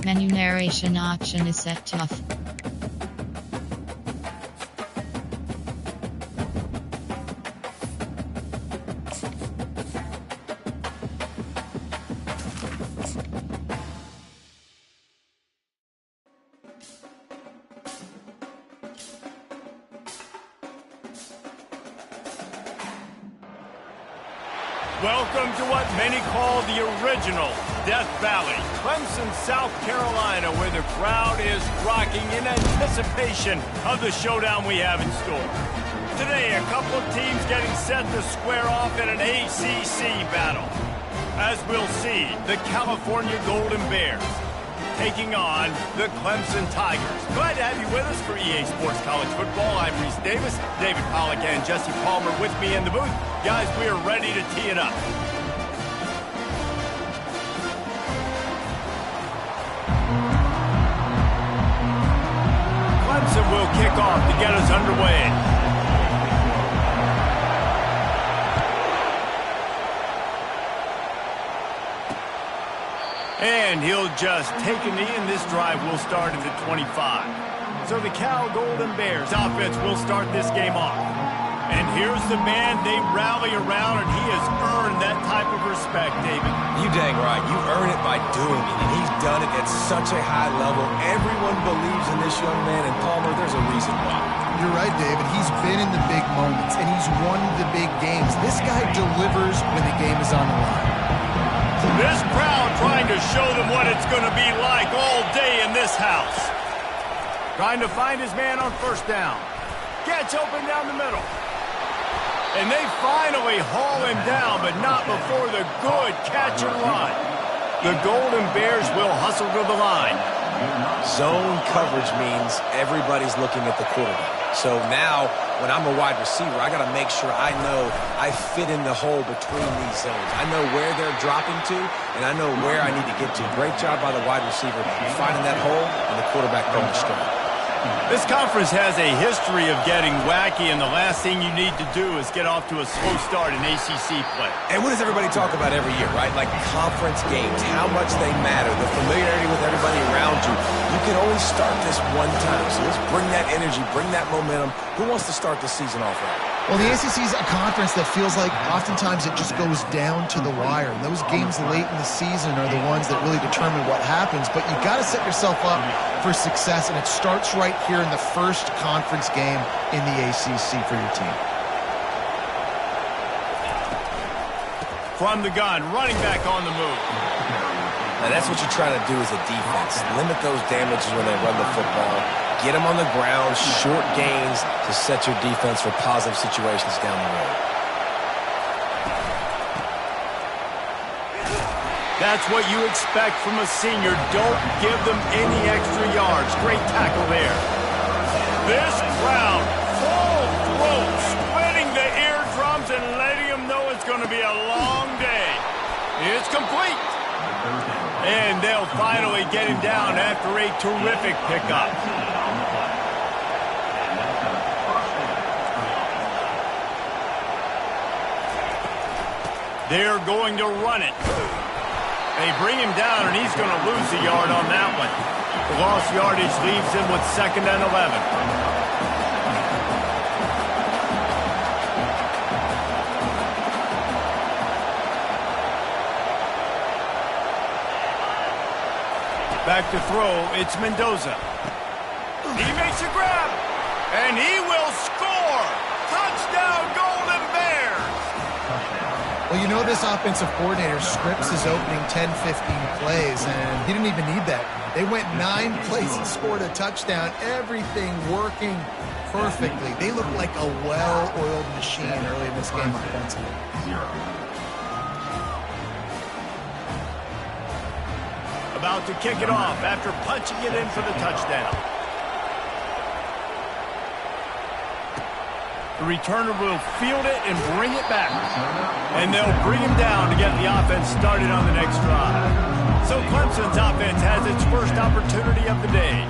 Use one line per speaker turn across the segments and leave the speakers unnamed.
Menu narration option is set to off.
Welcome to what many call the original Death Valley, Clemson, South Carolina, where the crowd is rocking in anticipation of the showdown we have in store. Today, a couple of teams getting set to square off in an ACC battle. As we'll see, the California Golden Bears taking on the Clemson Tigers. Glad to have you with us for EA Sports College Football. I'm Reese Davis, David Pollack and Jesse Palmer with me in the booth. Guys, we are ready to tee it up. Clemson will kick off to get us underway. And he'll just take a knee, and this drive will start at the 25. So the Cal Golden Bears offense will start this game off. And here's the man they rally around, and he has earned that type of respect, David.
You dang right. You earn it by doing it, and he's done it at such a high level. Everyone believes in this young man, and Palmer, there's a reason why.
You're right, David. He's been in the big moments, and he's won the big games. This guy delivers when the game is on the line.
This crowd trying to show them what it's going to be like all day in this house. Trying to find his man on first down. Gets open down the middle. And they finally haul him down, but not before the good catch and run. The Golden Bears will hustle to the line.
Zone coverage means everybody's looking at the quarterback. So now, when I'm a wide receiver, I got to make sure I know I fit in the hole between these zones. I know where they're dropping to, and I know where I need to get to. Great job by the wide receiver finding that hole, and the quarterback going straight.
This conference has a history of getting wacky, and the last thing you need to do is get off to a slow start in ACC play.
And what does everybody talk about every year, right? Like conference games, how much they matter, the familiarity with everybody around you. You can only start this one time, so let's bring that energy, bring that momentum. Who wants to start the season off right?
Well, the ACC is a conference that feels like oftentimes it just goes down to the wire. And those games late in the season are the ones that really determine what happens. But you got to set yourself up for success, and it starts right here in the first conference game in the ACC for your team.
From the gun, running back on the move.
Now that's what you're trying to do as a defense. Limit those damages when they run the football. Get them on the ground, short gains to set your defense for positive situations down the road.
That's what you expect from a senior. Don't give them any extra yards. Great tackle there. This crowd, full throat, splitting the eardrums and letting them know it's going to be a long day. It's complete. And they'll finally get him down after a terrific pickup. They're going to run it. They bring him down, and he's going to lose a yard on that one. The lost yardage leaves him with 2nd and 11. Back to throw, it's Mendoza. He makes a grab, and he will score. Touchdown, Golden Bears.
Well, you know this offensive coordinator scripts his opening 10, 15 plays, and he didn't even need that. They went 9 plays and scored a touchdown, everything working perfectly. They look like a well-oiled machine early in this game offensively.
About to kick it off after punching it in for the touchdown. The returner will field it and bring it back. And they'll bring him down to get the offense started on the next drive. So Clemson's offense has its first opportunity of the day.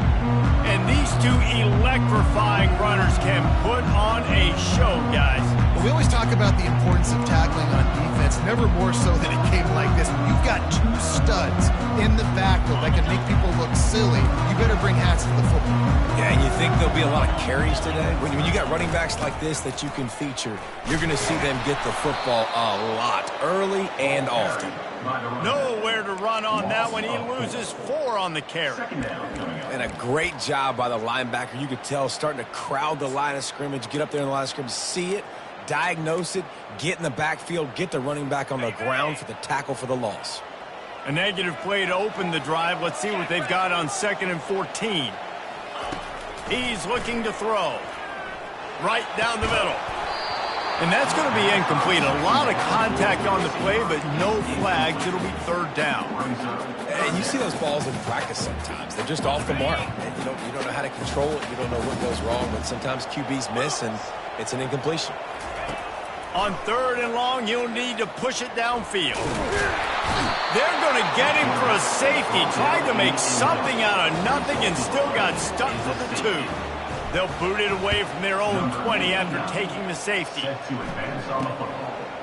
And these two electrifying runners can put on a show, guys.
We always talk about the importance of tackling on defense, never more so than a game like this. When you've got two studs in the backfield that can make people look silly, you better bring hats to the football.
Yeah, and you think there'll be a lot of carries today? When you got running backs like this that you can feature, you're going to see them get the football a lot, early and often.
Nowhere to run on that one. He loses 4 on the carry.
And a great job by the linebacker. You could tell starting to crowd the line of scrimmage, get up there in the line of scrimmage, see it, diagnose it, get in the backfield, get the running back on the ground for the tackle for the loss.
A negative play to open the drive. Let's see what they've got on 2nd and 14. He's looking to throw. Right down the middle. And that's going to be incomplete. A lot of contact on the play, but no flags. It'll be 3rd down.
And you see those balls in practice sometimes. They're just off the mark. And you don't know how to control it. You don't know what goes wrong. But sometimes QBs miss, and it's an incompletion.
On 3rd and long, you'll need to push it downfield. They're going to get him for a safety. Tried to make something out of nothing and still got stuck for the 2. They'll boot it away from their own 20 after taking the safety.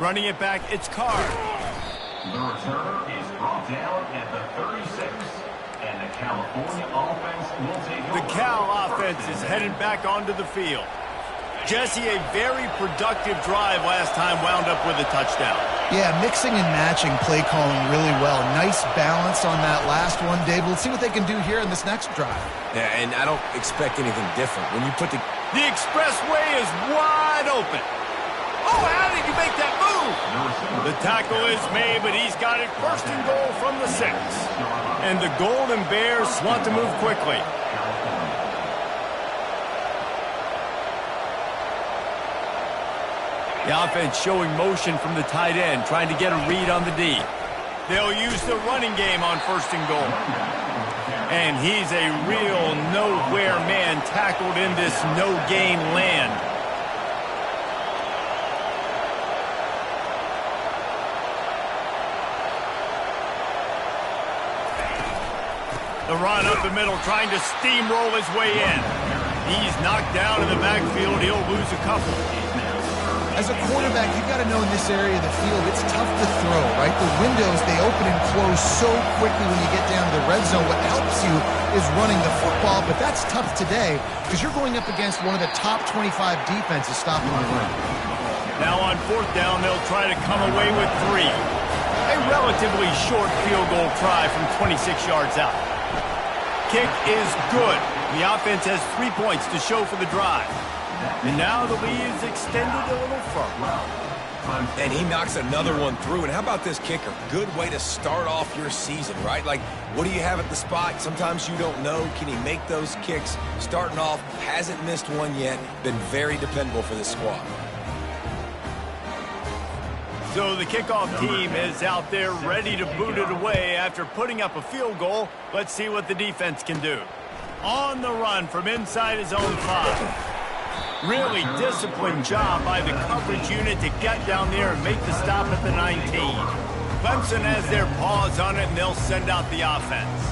Running it back, it's Carr.
The returner is brought down at the 36, and the California offense will take over.
The Cal offense is headed back onto the field. Jesse, a very productive drive last time, wound up with a touchdown.
Yeah, mixing and matching play calling really well. Nice balance on that last one, Dave. We'll see what they can do here in this next drive.
Yeah, and I don't expect anything different. When you put the
expressway is wide open. Oh, how did you make that move? The tackle is made, but he's got it 1st and goal from the 6. And the Golden Bears want to move quickly. The offense showing motion from the tight end, trying to get a read on the D. They'll use the running game on 1st and goal. And he's a real nowhere man tackled in this no-gain land. The run up the middle, trying to steamroll his way in. He's knocked down in the backfield. He'll lose a couple.
As a quarterback, you've got to know in this area of the field, it's tough to throw, right? The windows, they open and close so quickly when you get down to the red zone. What helps you is running the football, but that's tough today because you're going up against one of the top 25 defenses stopping the run.
Now on 4th down, they'll try to come away with 3. A relatively short field goal try from 26 yards out. Kick is good. The offense has 3 points to show for the drive. And now the lead is extended a little further.
And he knocks another one through. And how about this kicker? Good way to start off your season, right? Like, what do you have at the spot? Sometimes you don't know. Can he make those kicks? Starting off, hasn't missed one yet. Been very dependable for this squad.
So the kickoff team is out there ready to boot it away after putting up a field goal. Let's see what the defense can do. On the run from inside his own 5. Really disciplined job by the coverage unit to get down there and make the stop at the 19. Clemson has their paws on it, and they'll send out the offense.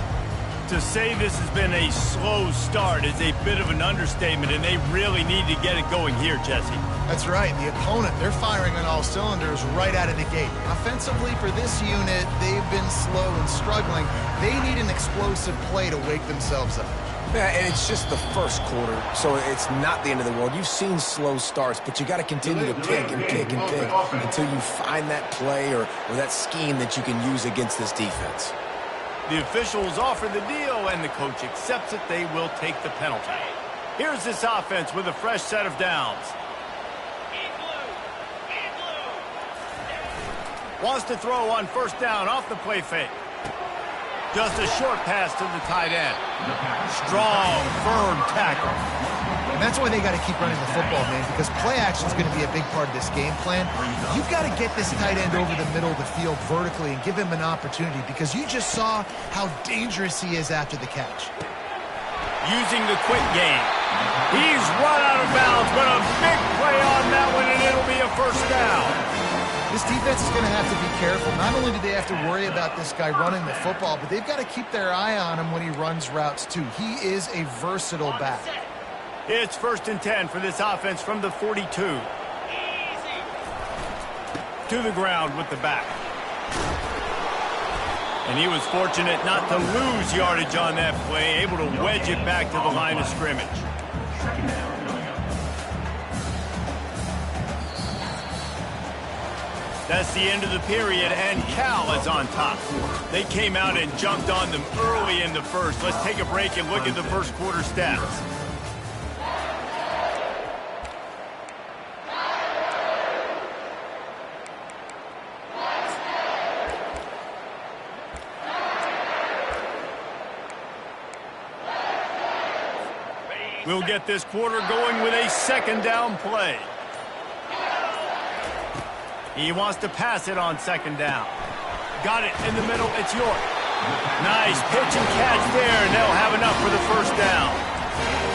To say this has been a slow start is a bit of an understatement, and they really need to get it going here, Jesse.
That's right. The opponent, they're firing on all cylinders right out of the gate. Offensively, for this unit, they've been slow and struggling. They need an explosive play to wake themselves up.
Yeah, and it's just the first quarter, so it's not the end of the world. You've seen slow starts, but you got to continue to pick and pick and pick until you find that play or that scheme that you can use against this defense.
The officials offer the deal, and the coach accepts it. They will take the penalty. Here's this offense with a fresh set of downs. Wants to throw on 1st down off the play fake. Just a short pass to the tight end. Strong, firm tackle.
And that's why they got to keep running the football, man, because play action is going to be a big part of this game plan. You've got to get this tight end over the middle of the field vertically and give him an opportunity because you just saw how dangerous he is after the catch.
Using the quick game. He's run out of bounds, but a big play on that one, and it'll be a 1st down.
This defense is going to have to be careful. Not only do they have to worry about this guy running the football, but they've got to keep their eye on him when he runs routes too. He is a versatile back.
It's 1st and 10 for this offense from the 42. To the ground with the back. And he was fortunate not to lose yardage on that play, able to wedge it back to the line of scrimmage. That's the end of the period, and Cal is on top. They came out and jumped on them early in the first. Let's take a break and look at the first quarter stats. We'll get this quarter going with a 2nd down play. He wants to pass it on 2nd down. Got it in the middle. It's York. Nice pitch and catch there, and they'll have enough for the 1st down.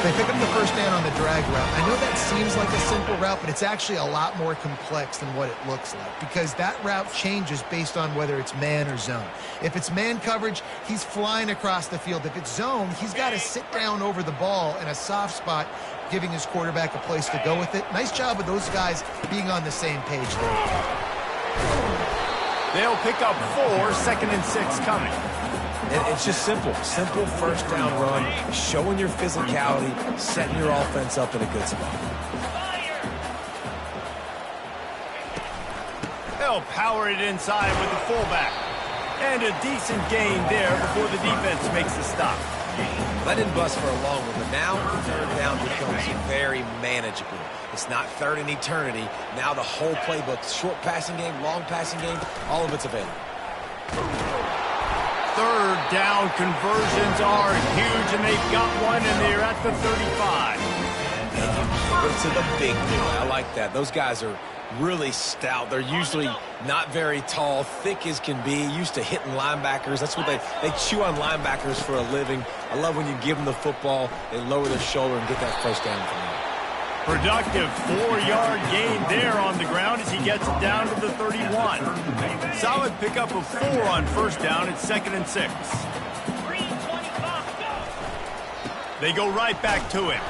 They pick up the 1st down on the drag route. I know that seems like a simple route, but it's actually a lot more complex than what it looks like because that route changes based on whether it's man or zone. If it's man coverage, he's flying across the field. If it's zone, he's got to sit down over the ball in a soft spot, giving his quarterback a place to go with it. Nice job of those guys being on the same page there.
They'll pick up 4, 2nd and 6 coming.
And it's just simple. Simple 1st down run, showing your physicality, setting your offense up in a good spot.
They'll power it inside with the fullback. And a decent gain there before the defense makes the stop.
Let him bust for a long one, but now 3rd down becomes very manageable. It's not 3rd and eternity. Now the whole playbook, short passing game, long passing game, all of it's available.
3rd down conversions are huge, and they've got one, and they're at the 35.
But to the big boy. I like that. Those guys are really stout. They're usually not very tall, thick as can be, used to hitting linebackers. That's what they chew on linebackers for a living. I love when you give them the football, they lower their shoulder and get that 1st down from them.
Productive 4-yard gain there on the ground as he gets it down to the 31. Solid pickup of 4 on 1st down. It's 2nd and 6. They go right back to it.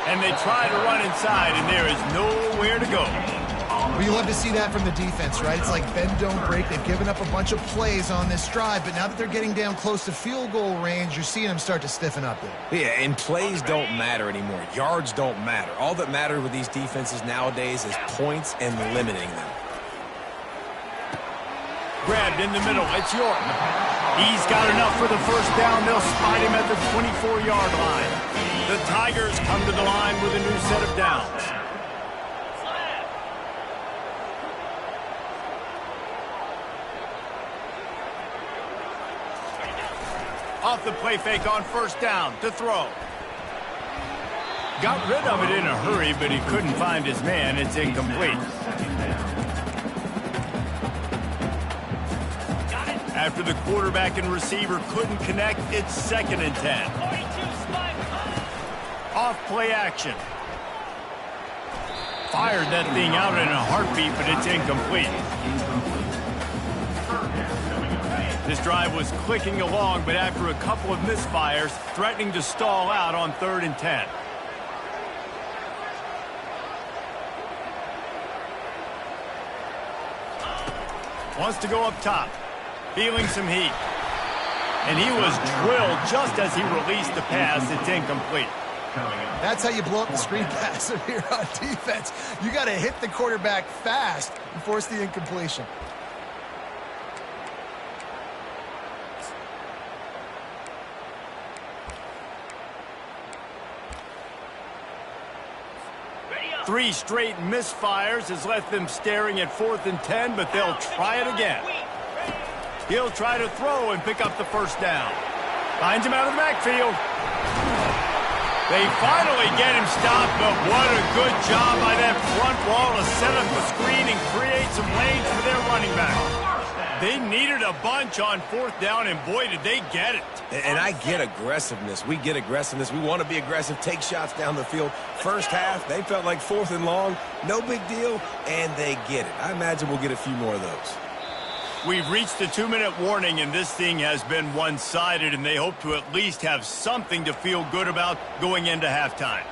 And they try to run inside, and there is nowhere to go.
Well, you love to see that from the defense, right? It's like bend, don't break. They've given up a bunch of plays on this drive, but now that they're getting down close to field goal range, you're seeing them start to stiffen up there.
Yeah, and plays don't matter anymore. Yards don't matter. All that matters with these defenses nowadays is points and limiting them.
Grabbed in the middle. It's York. He's got enough for the 1st down. They'll spot him at the 24-yard line. The Tigers come to the line with a new set of downs. Off the play fake on 1st down to throw. Got rid of it in a hurry, but he couldn't find his man. It's incomplete. After the quarterback and receiver couldn't connect, it's 2nd and 10. Off play action. Fired that thing out in a heartbeat, but it's incomplete. This drive was clicking along, but after a couple of misfires, threatening to stall out on 3rd and 10. Wants to go up top. Feeling some heat. And he was drilled just as he released the pass. It's incomplete.
That's how you blow up the screen pass here on defense. You got to hit the quarterback fast and force the incompletion.
Three straight misfires has left them staring at 4th and 10, but they'll try it again. He'll try to throw and pick up the 1st down. Finds him out of the backfield. They finally get him stopped, but what a good job by that front wall to set up the screen and create some lanes for their running back. They needed a bunch on 4th down, and boy, did they get it.
And I get aggressiveness. We get aggressiveness. We want to be aggressive, take shots down the field. First half, they felt like 4th and long. No big deal, and they get it. I imagine we'll get a few more of those.
We've reached the 2-minute warning, and this thing has been one-sided, and they hope to at least have something to feel good about going into halftime.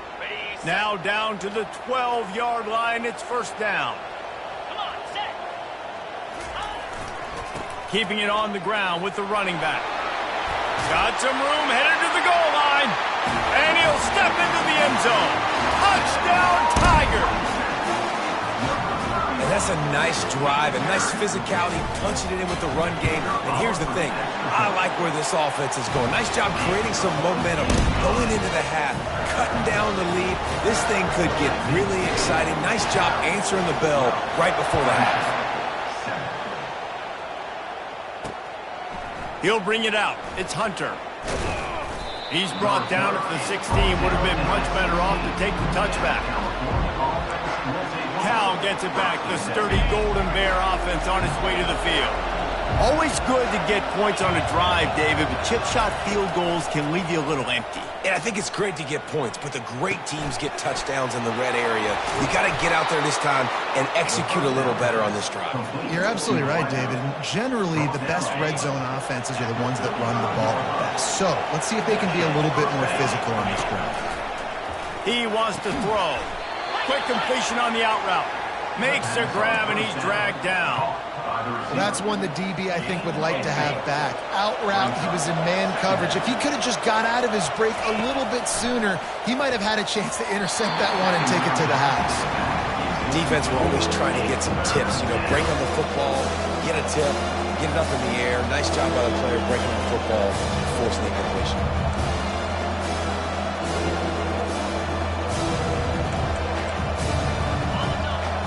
Now down to the 12-yard line. It's 1st down. Keeping it on the ground with the running back. Got some room, headed to the goal line. And he'll step into the end zone. Touchdown, Tigers!
And that's a nice drive, a nice physicality, punching it in with the run game. And here's the thing. I like where this offense is going. Nice job creating some momentum, going into the half, cutting down the lead. This thing could get really exciting. Nice job answering the bell right before the half.
He'll bring it out. It's Hunter. He's brought down at the 16. Would have been much better off to take the touchback. Cal gets it back. The sturdy Golden Bear offense on its way to the field. Always good to get points on a drive, David, but chip shot field goals can leave you a little empty.
And I think it's great to get points, but the great teams get touchdowns in the red area. You got to get out there this time and execute a little better on this drive.
You're absolutely right, David. And generally, the best red zone offenses are the ones that run the ball the best. So let's see if they can be a little bit more physical on this drive.
He wants to throw. Quick completion on the out route. Makes a grab, and he's dragged down.
Well, that's one the DB, I think, would like to have back. Out route, he was in man coverage. If he could have just got out of his break a little bit sooner, he might have had a chance to intercept that one and take it to the house.
Defense will always try to get some tips. You know, break on the football, get a tip, get it up in the air. Nice job by the player breaking on the football, forcing the incompletion.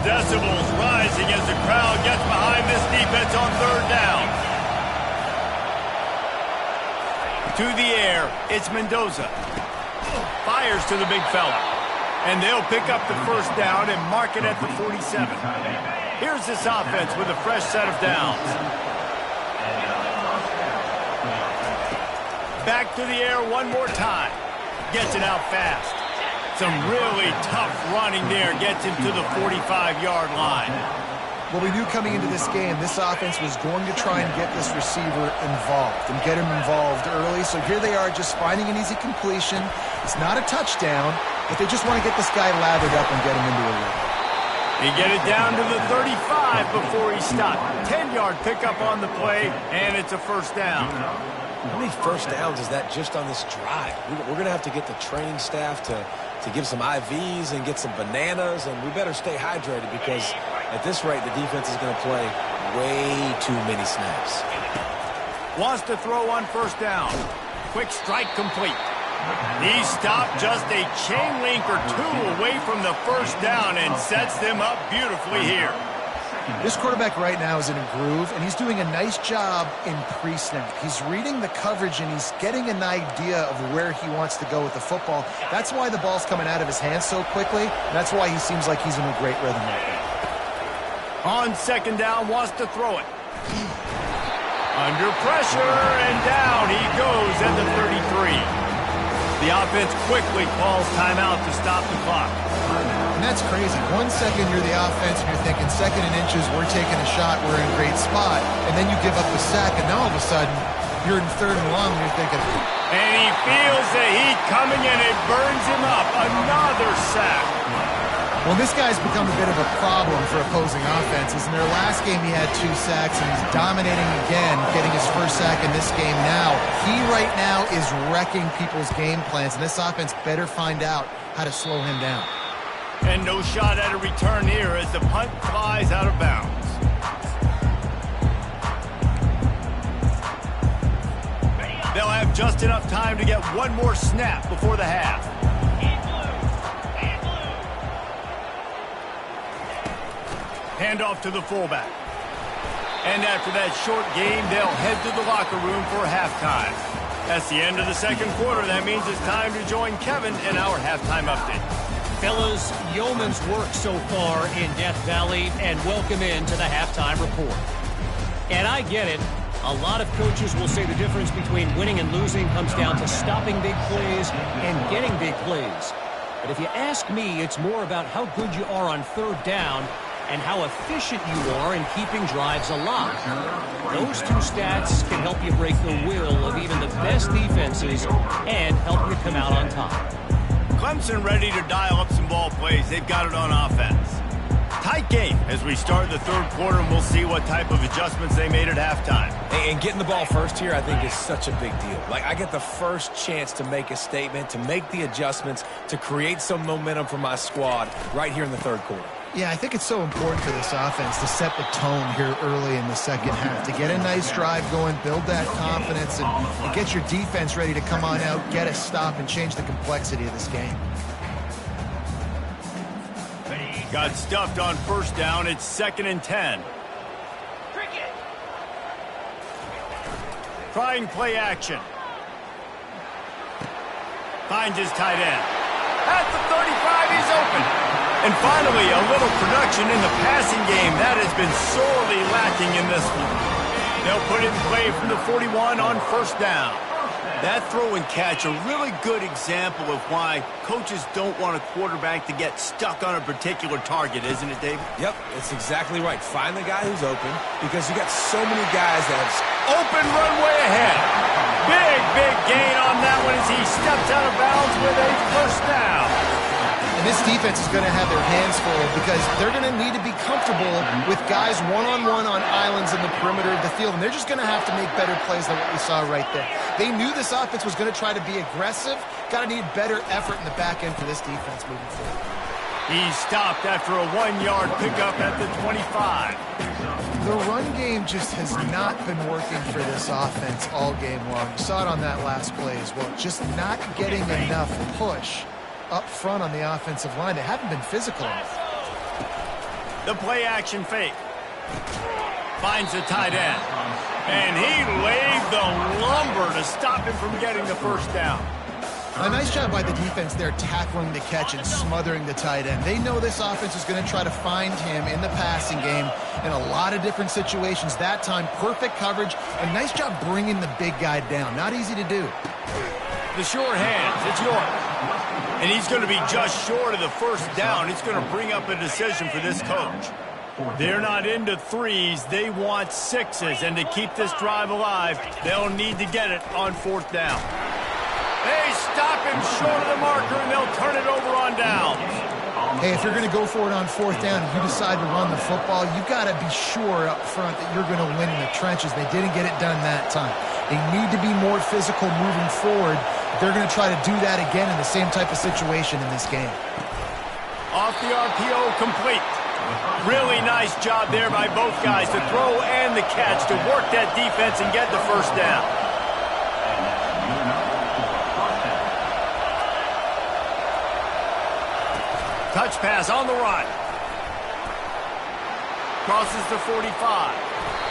Decibels rising as the crowd gets behind this defense on 3rd down. To the air, it's Mendoza. Fires to the big fella. And they'll pick up the 1st down and mark it at the 47. Here's this offense with a fresh set of downs. Back to the air one more time. Gets it out fast. Some really tough running there. Gets him to the 45-yard line.
Well, we knew coming into this game, this offense was going to try and get this receiver involved and get him involved early. So here they are just finding an easy completion. It's not a touchdown, but they just want to get this guy lathered up and get him into a rhythm.
He get it down to the 35 before he stopped. 10-yard pickup on the play, and it's a 1st down.
How many 1st downs is that just on this drive? We're going to have to get the training staff to give some IVs and get some bananas, and we better stay hydrated because at this rate, the defense is going to play way too many snaps.
Wants to throw on 1st down. Quick strike complete. He stopped just a chain link or two away from the 1st down and sets them up beautifully here.
This quarterback right now is in a groove, and he's doing a nice job in pre-snap. He's reading the coverage, and he's getting an idea of where he wants to go with the football. That's why the ball's coming out of his hands so quickly, and that's why he seems like he's in a great rhythm right now.
On 2nd down, wants to throw it. Under pressure, and down he goes at the 33. The offense quickly calls timeout to stop the clock.
And that's crazy. 1 second you're the offense and you're thinking 2nd and inches, we're taking a shot, we're in a great spot. And then you give up the sack, and now all of a sudden you're in 3rd and long and you're thinking...
And he feels the heat coming and it burns him up. Another sack.
Well, this guy's become a bit of a problem for opposing offenses. In their last game, he had 2 sacks, and he's dominating again, getting his 1st sack in this game now. He right now is wrecking people's game plans, and this offense better find out how to slow him down.
And no shot at a return here as the punt flies out of bounds. They'll have just enough time to get one more snap before the half. Handoff to the fullback. And after that short game, they'll head to the locker room for halftime. That's the end of the 2nd quarter. That means it's time to join Kevin in our halftime update.
Fellas, yeoman's work so far in Death Valley, and welcome into the halftime report. And I get it. A lot of coaches will say the difference between winning and losing comes down to stopping big plays and getting big plays. But if you ask me, it's more about how good you are on third down and how efficient you are in keeping drives alive. Those two stats can help you break the will of even the best defenses and help you come out on top.
Clemson ready to dial up some ball plays. They've got it on offense. Tight game as we start the third quarter, and we'll see what type of adjustments they made at halftime.
And getting the ball first here, I think, is such a big deal. Like, I get the first chance to make a statement, to make the adjustments, to create some momentum for my squad right here in the third quarter.
Yeah, I think it's so important for this offense to set the tone here early in the second half, to get a nice drive going, build that confidence, and get your defense ready to come on out, get a stop, and change the complexity of this game.
Got stuffed on first down. It's 2nd and 10. Trying play action. Finds his tight end. At the 35, he's open. And finally, a little production in the passing game. That has been sorely lacking in this one. They'll put it in play from the 41 on first down. That throw and catch, a really good example of why coaches don't want a quarterback to get stuck on a particular target, isn't it, David?
Yep, that's exactly right. Find the guy who's open, because you got so many guys that have...
Open runway ahead. Big gain on that one as he steps out of bounds with a first down.
And this defense is going to have their hands full because they're going to need to be comfortable with guys one-on-one on islands in the perimeter of the field, and they're just going to have to make better plays than what we saw right there. They knew this offense was going to try to be aggressive. Got to need better effort in the back end for this defense moving forward.
He stopped after a 1-yard pickup at the 25.
The run game just has not been working for this offense all game long. You saw it on that last play as well. Just not getting enough push up front on the offensive line. They haven't been physical enough.
The play action fake. Finds the tight end. And he laid the lumber to stop him from getting the first down.
A nice job by the defense there tackling the catch and smothering the tight end. They know this offense is going to try to find him in the passing game in a lot of different situations. That time, perfect coverage, and nice job bringing the big guy down. Not easy to do.
The short hands, it's York. And he's going to be just short of the first down. It's going to bring up a decision for this coach. They're not into threes. They want sixes. And to keep this drive alive, they'll need to get it on fourth down. They stop him short of the marker, and they'll turn it over on downs.
Hey, if you're going to go for it on fourth down and you decide to run the football, you've got to be sure up front that you're going to win in the trenches. They didn't get it done that time. They need to be more physical moving forward. They're going to try to do that again in the same type of situation in this game.
Off the RPO, complete. Really nice job there by both guys to throw and the catch to work that defense and get the first down. Touch pass on the run. Crosses the 45.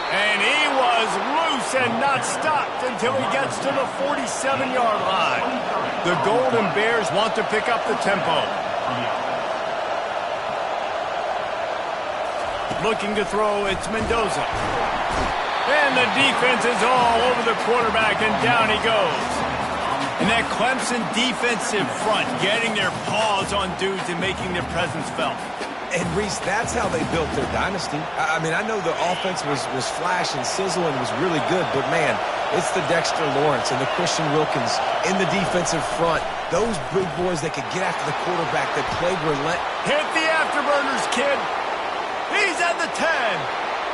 And he was loose and not stopped until he gets to the 47-yard line. The Golden Bears want to pick up the tempo. Looking to throw, it's Mendoza. And the defense is all over the quarterback, and down he goes. And that Clemson defensive front getting their paws on dudes and making their presence felt.
And, Reese, that's how they built their dynasty. I mean, I know the offense was flash and sizzle and was really good, but, man, it's the Dexter Lawrence and the Christian Wilkins in the defensive front. Those big boys that could get after the quarterback that played relent.
Hit the afterburners, kid. He's at the 10.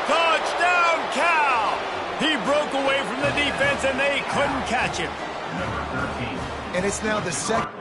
Touchdown, Cal. He broke away from the defense, and they couldn't catch him.
And it's now the second.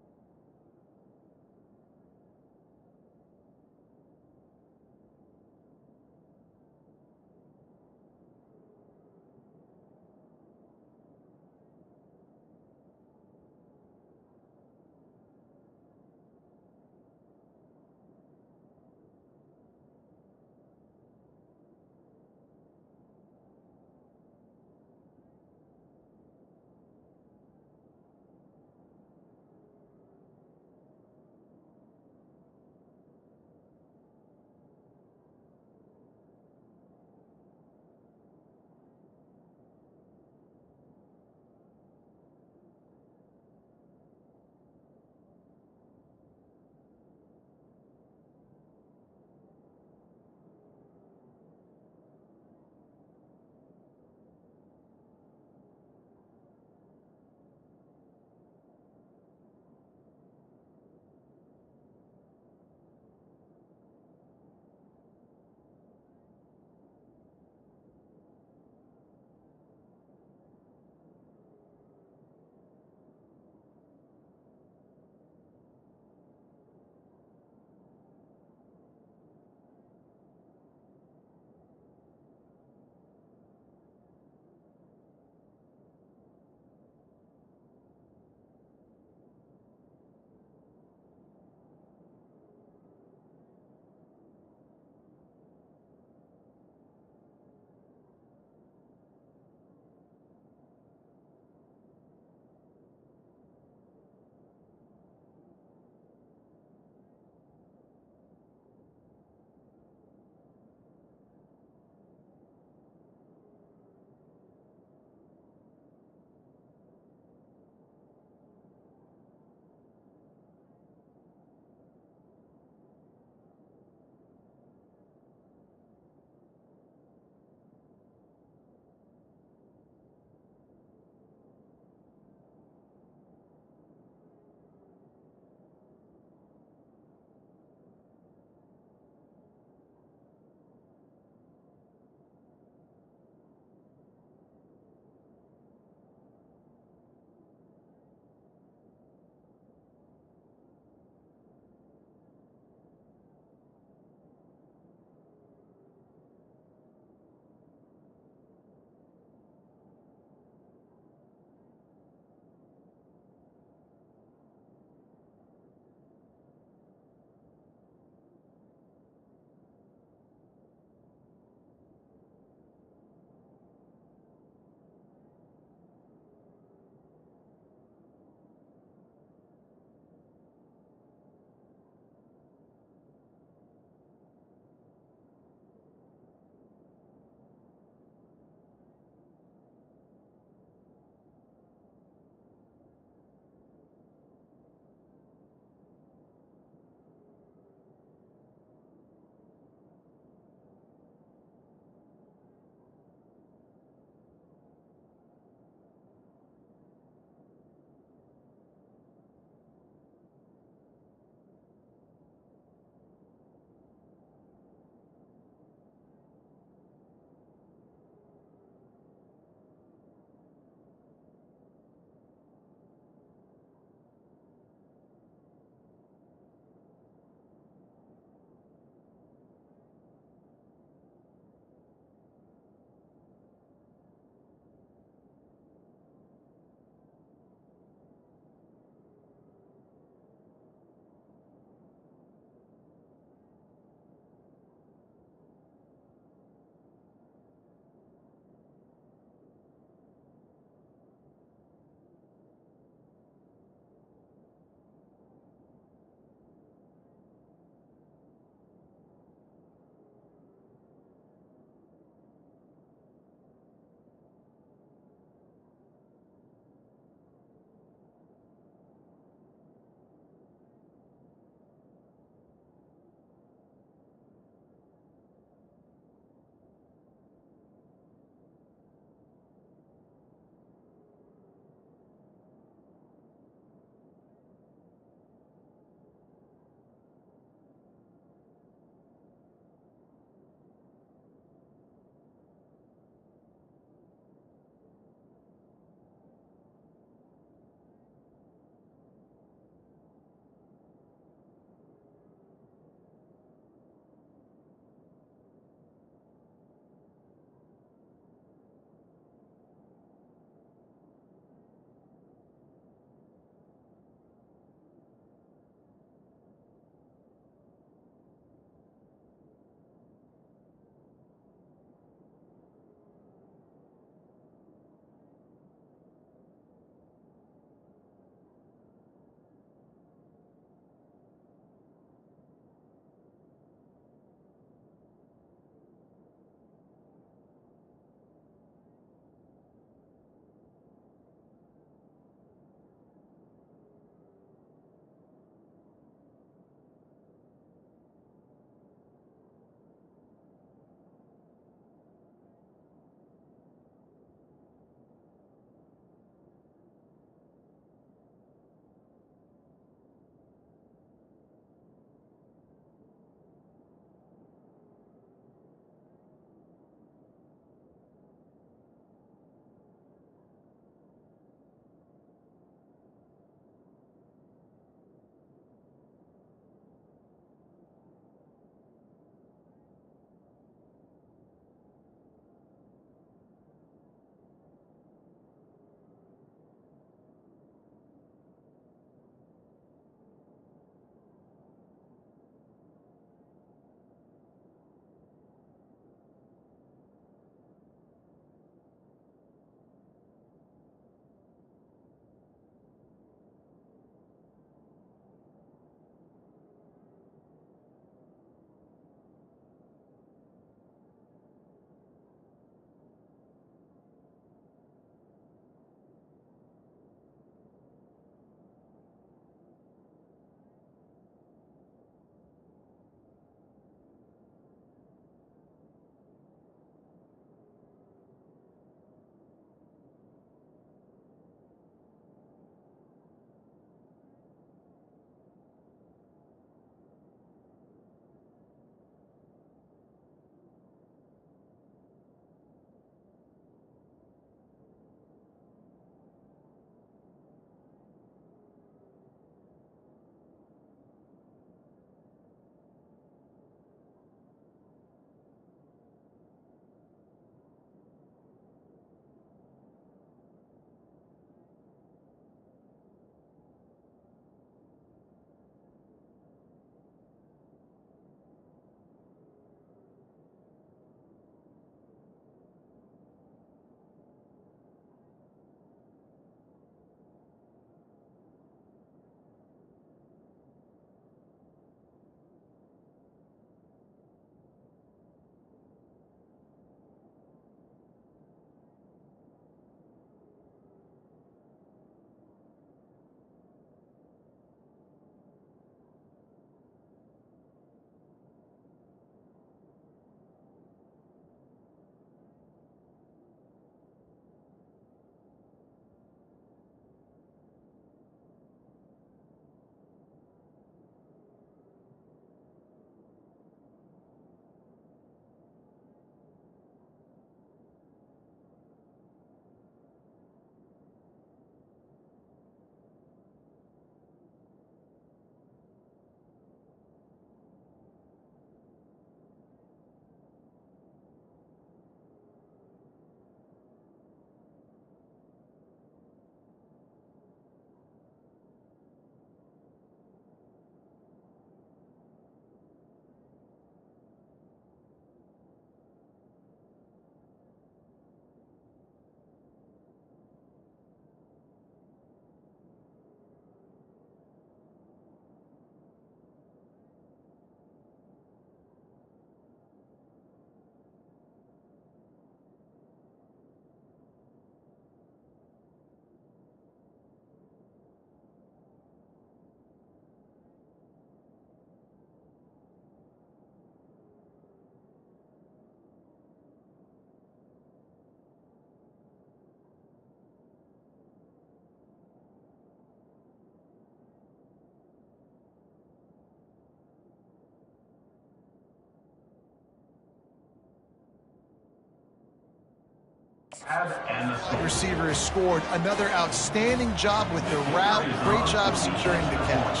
The receiver has scored another outstanding job with the route. Great job securing the catch.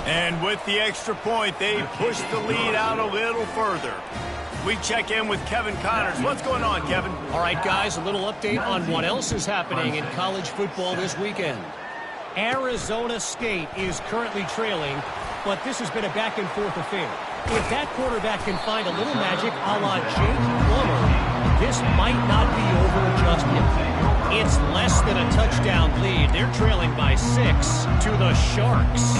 And with the extra point, they push the lead out a little further. We check in with Kevin Connors. What's going on, Kevin?
All right, guys, a little update on what else is happening in college football this weekend. Arizona State is currently trailing, but this has been a back-and-forth affair. If that quarterback can find a little magic a la Jake Plummer, this might not be over just yet. It's less than a touchdown lead. They're trailing by 6 to the Sharks.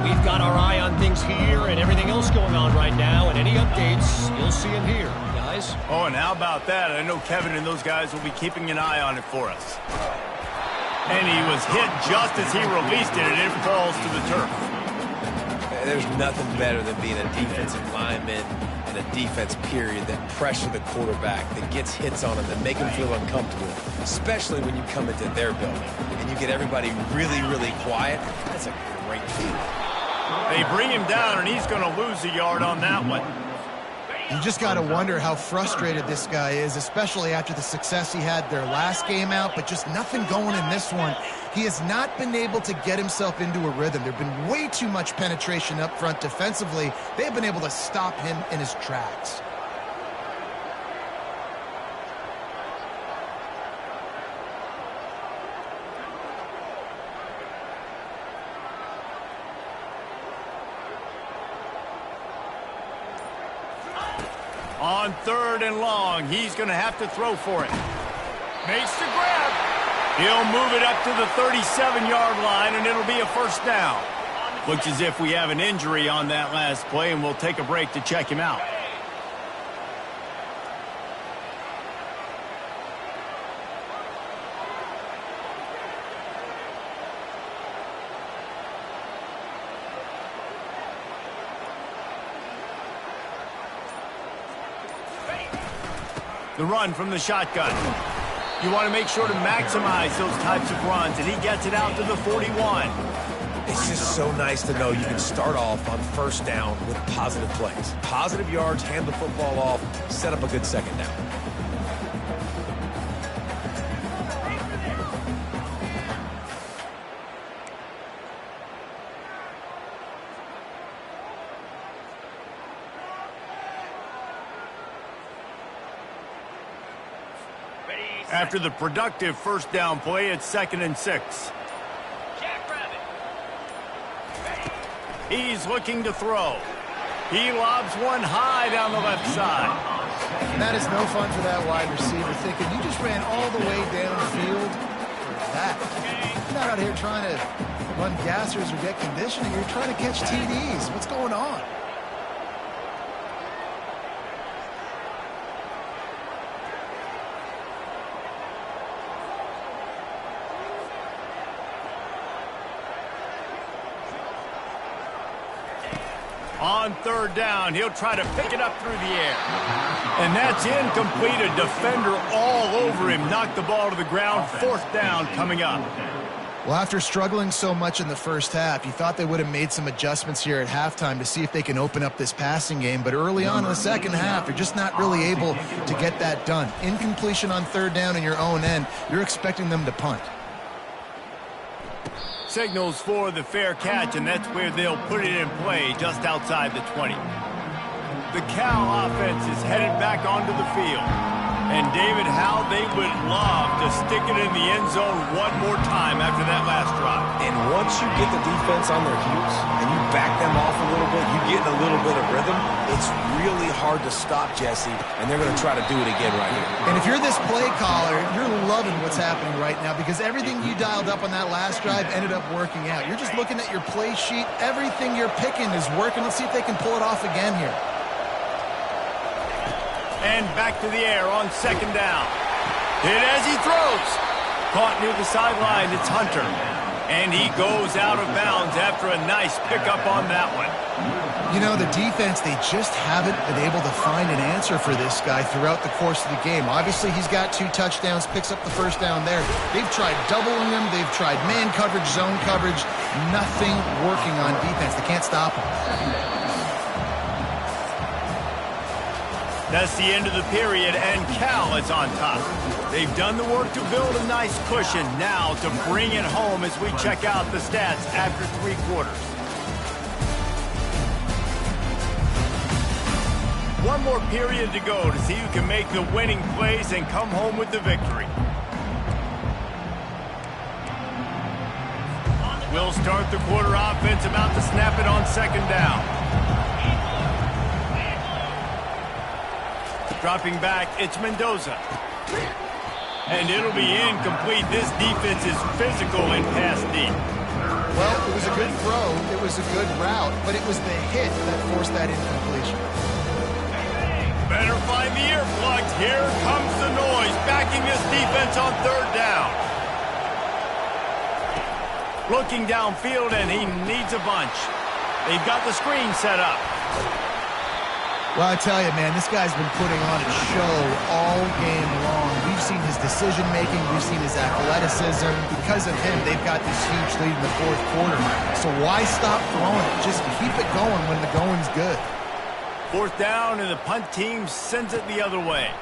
We've got our eye on things here and everything else going on right now, and any updates, you'll see them here, guys.
Oh, and how about that? I know Kevin and those guys will be keeping an eye on it for us. And he was hit just as he released it, and it falls to the turf.
There's nothing better than being a defensive lineman and a defense period that pressure the quarterback, that gets hits on him, that make him feel uncomfortable, especially when you come into their building and you get everybody really, really quiet. That's a great feeling.
They bring him down, and he's going to lose a yard on that one.
You just got to wonder how frustrated this guy is, especially after the success he had their last game out, but just nothing going in this one. He has not been able to get himself into a rhythm. There's been way too much penetration up front defensively. They've been able to stop him in his tracks.
On 3rd and long, he's going to have to throw for it. Makes the grab. He'll move it up to the 37-yard line, and it'll be a first down. Looks as if we have an injury on that last play, and we'll take a break to check him out. The run from the shotgun. You want to make sure to maximize those types of runs, and he gets it out to the 41.
It's just so nice to know you can start off on first down with positive plays. Positive yards, hand the football off, set up a good second down.
After the productive first down play, it's 2nd and 6. He's looking to throw. He lobs one high down the left side.
And that is no fun for that wide receiver, thinking you just ran all the way downfield for that. You're not out here trying to run gassers or get conditioning. You're trying to catch TDs. What's going on?
On 3rd down, he'll try to pick it up through the air. And that's incomplete. A defender all over him. Knocked the ball to the ground. 4th down coming up.
Well, after struggling so much in the first half, you thought they would have made some adjustments here at halftime to see if they can open up this passing game. But early on in the second half, you're just not really able to get that done. Incompletion on 3rd down in your own end. You're expecting them to punt.
Signals for the fair catch, and that's where they'll put it in play, just outside the 20. The Cal offense is headed back onto the field. And, David, how they would love to stick it in the end zone one more time after that last drive.
And once you get the defense on their heels and you back them off a little bit, you get in a little bit of rhythm, it's really hard to stop, Jesse, and they're going to try to do it again right here.
And if you're this play caller, you're loving what's happening right now because everything you dialed up on that last drive ended up working out. You're just looking at your play sheet. Everything you're picking is working. Let's see if they can pull it off again here.
And back to the air on 2nd down. Hit as he throws. Caught near the sideline. It's Hunter. And he goes out of bounds after a nice pickup on that one.
You know, the defense, they just haven't been able to find an answer for this guy throughout the course of the game. Obviously, he's got 2 touchdowns, picks up the first down there. They've tried doubling him. They've tried man coverage, zone coverage. Nothing working on defense. They can't stop him.
That's the end of the period, and Cal is on top. They've done the work to build a nice cushion. Now to bring it home as we check out the stats after 3 quarters. One more period to go to see who can make the winning plays and come home with the victory. We'll start the quarter offense, about to snap it on 2nd down. Dropping back, it's Mendoza. And it'll be incomplete. This defense is physical and pass deep.
Well, it was a good throw. It was a good route, but it was the hit that forced that incompletion.
Better find the earplugs. Here comes the noise, backing this defense on 3rd down. Looking downfield, and he needs a bunch. They've got the screen set up.
Well, I tell you, man, this guy's been putting on a show all game long. We've seen his decision-making. We've seen his athleticism. Because of him, they've got this huge lead in the 4th quarter. So why stop throwing it? Just keep it going when the going's good.
4th down, and the punt team sends it the other way.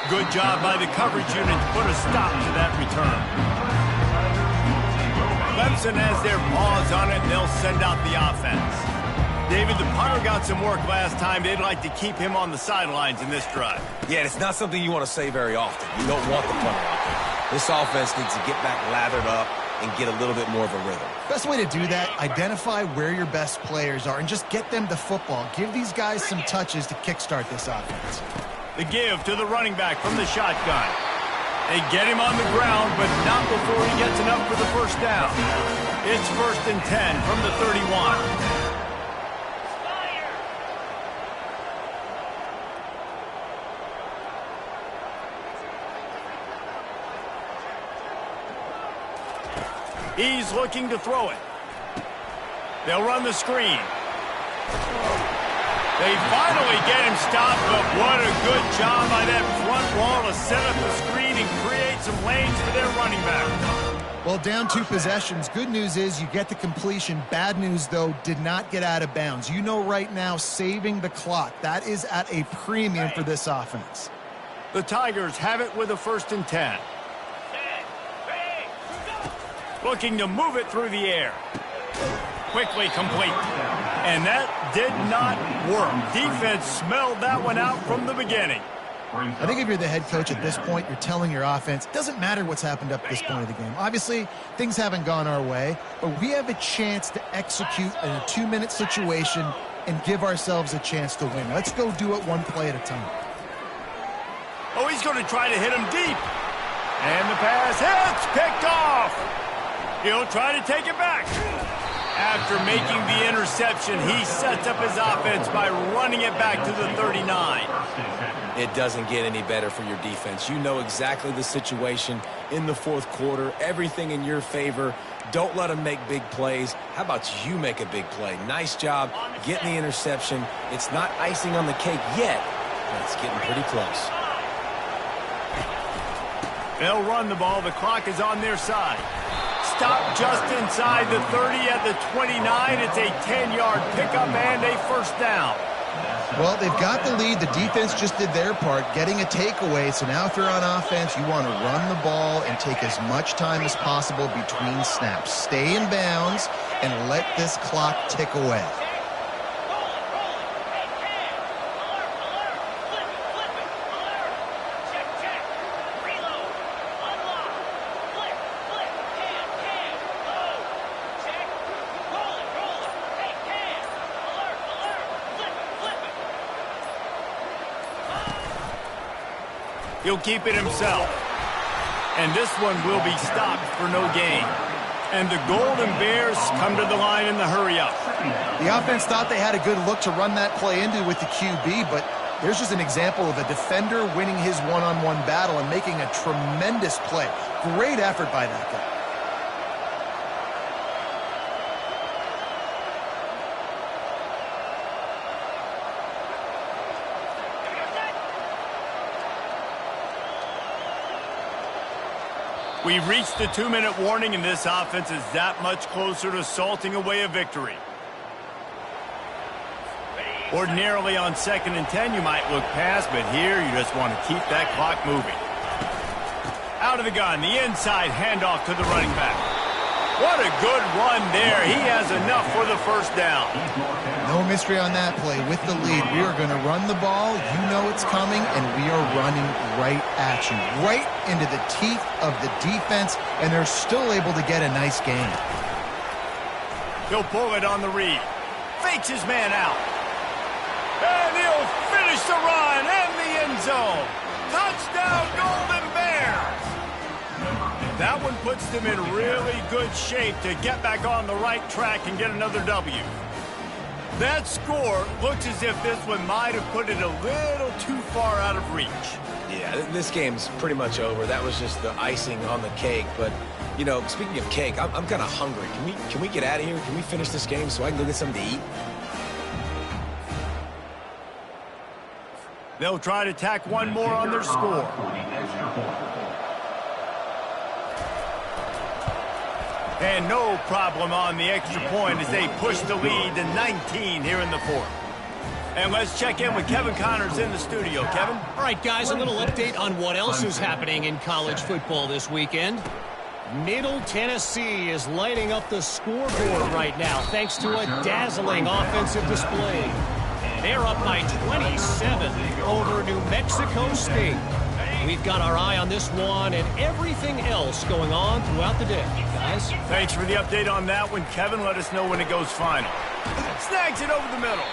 Good job by the coverage unit to put a stop to that return. Clemson has their paws on it, and they'll send out the offense. David, the punter got some work last time. They'd like to keep him on the sidelines in this drive.
Yeah, it's not something you want to say very often. You don't want the punter out there. This offense needs to get back lathered up and get a little bit more of a rhythm.
Best way to do that, identify where your best players are and just get them the football. Give these guys some touches to kickstart this offense.
The give to the running back from the shotgun. They get him on the ground, but not before he gets enough for the 1st down. It's 1st and 10 from the 31. He's looking to throw it. They'll run the screen. They finally get him stopped, but what a good job by that front wall to set up the screen and create some lanes for their running back.
Well, down 2 possessions. Good news is you get the completion. Bad news, though, did not get out of bounds. You know right now, saving the clock, that is at a premium for this offense.
The Tigers have it with a 1st and 10. Looking to move it through the air. Quickly complete. And that did not work. Defense smelled that one out from the beginning.
I think if you're the head coach at this point, you're telling your offense, it doesn't matter what's happened up to this point of the game. Obviously, things haven't gone our way, but we have a chance to execute in a 2-minute situation and give ourselves a chance to win. Let's go do it one play at a time.
Oh, he's going to try to hit him deep. And the pass hits, picked off. He'll try to take it back. After making the interception, he sets up his offense by running it back to the 39.
It doesn't get any better for your defense. You know exactly the situation in the 4th quarter, everything in your favor. Don't let them make big plays. How about you make a big play? Nice job getting the interception. It's not icing on the cake yet, but it's getting pretty close.
They'll run the ball. The clock is on their side. Stop just inside the 30 at the 29. It's a 10-yard pickup and a 1st down.
Well, they've got the lead. The defense just did their part, getting a takeaway. So now if you're on offense, you want to run the ball and take as much time as possible between snaps. Stay in bounds and let this clock tick away.
He'll keep it himself. And this one will be stopped for no gain. And the Golden Bears come to the line in the hurry-up.
The offense thought they had a good look to run that play into with the QB, but there's just an example of a defender winning his one-on-one battle and making a tremendous play. Great effort by that guy.
We've reached the 2-minute warning, and this offense is that much closer to salting away a victory. Ordinarily on 2nd and 10, you might look past, but here you just want to keep that clock moving. Out of the gun, the inside handoff to the running back. What a good run there. He has enough for the first down.
No mystery on that play. With the lead, we are going to run the ball. You know it's coming, and we are running right at you, right into the teeth of the defense, and they're still able to get a nice gain.
He'll pull it on the read. Fakes his man out. And he'll finish the run and the end zone. Touchdown, Golden Bears! That one puts them in really good shape to get back on the right track and get another W. That score looks as if this one might have put it a little too far out of reach.
Yeah, this game's pretty much over. That was just the icing on the cake. But, you know, speaking of cake, I'm kind of hungry. Can we get out of here? Can we finish this game so I can go get something to eat?
They'll try to tack one more on their score. And no problem on the extra point as they push the lead to 19 here in the fourth. And let's check in with Kevin Connors in the studio. Kevin?
All right, guys, a little update on what else is happening in college football this weekend. Middle Tennessee is lighting up the scoreboard right now thanks to a dazzling offensive display. They're up by 27 over New Mexico State. We've got our eye on this one and everything else going on throughout the day, guys.
Thanks for the update on that one, Kevin. Let us know when it goes final. Snags it over the middle.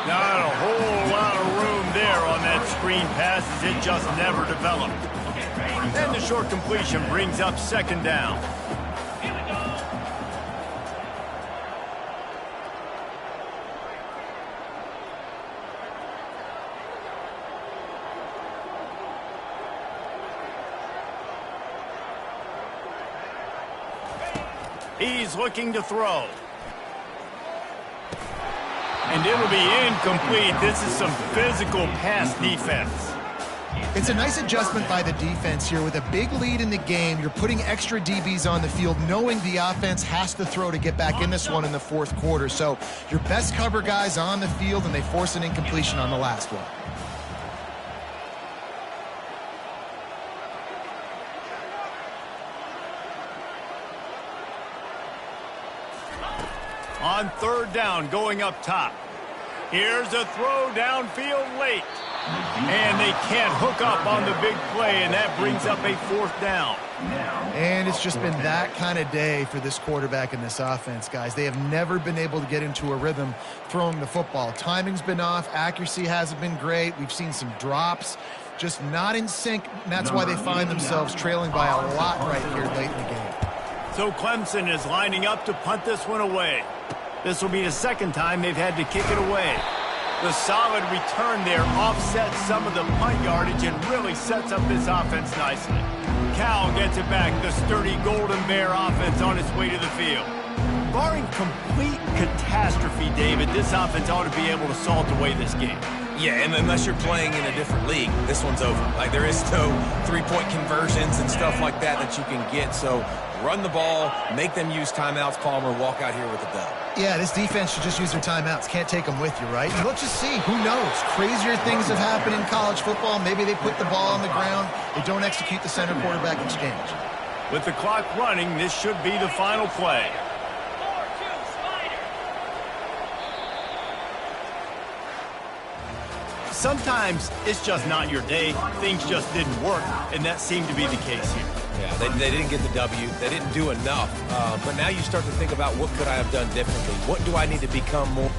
Not a whole lot of room there on that screen pass as it just never developed. And the short completion brings up 2nd down. He's looking to throw. And it'll be incomplete. This is some physical pass defense.
It's a nice adjustment by the defense here. With a big lead in the game, you're putting extra DBs on the field, knowing the offense has to throw to get back in this one in the fourth quarter. So your best cover guys on the field, and they force an incompletion on the last one.
On 3rd down, going up top. Here's a throw downfield late. And they can't hook up on the big play, and that brings up a 4th down.
And it's just been that kind of day for this quarterback and this offense, guys. They have never been able to get into a rhythm throwing the football. Timing's been off. Accuracy hasn't been great. We've seen some drops. Just not in sync, and that's why they find themselves trailing by a lot right here late in the game.
So Clemson is lining up to punt this one away. This will be the 2nd time they've had to kick it away. The solid return there offsets some of the punt yardage and really sets up this offense nicely. Cal gets it back, the sturdy Golden Bear offense on its way to the field. Barring complete catastrophe, David, this offense ought to be able to salt away this game.
Yeah, and unless you're playing in a different league, this one's over. Like, there is no three-point conversions and stuff like that that you can get. So run the ball, make them use timeouts, Palmer, walk out here with a dub.
Yeah, this defense should just use their timeouts. Can't take them with you, right? And let's just see. Who knows? Crazier things have happened in college football. Maybe they put the ball on the ground. They don't execute the center quarterback exchange.
With the clock running, this should be the final play. Sometimes it's just not your day. Things just didn't work, and that seemed to be the case here.
Yeah, they didn't get the W. They didn't do enough. But now you start to think about, what could I have done differently? What do I need to become more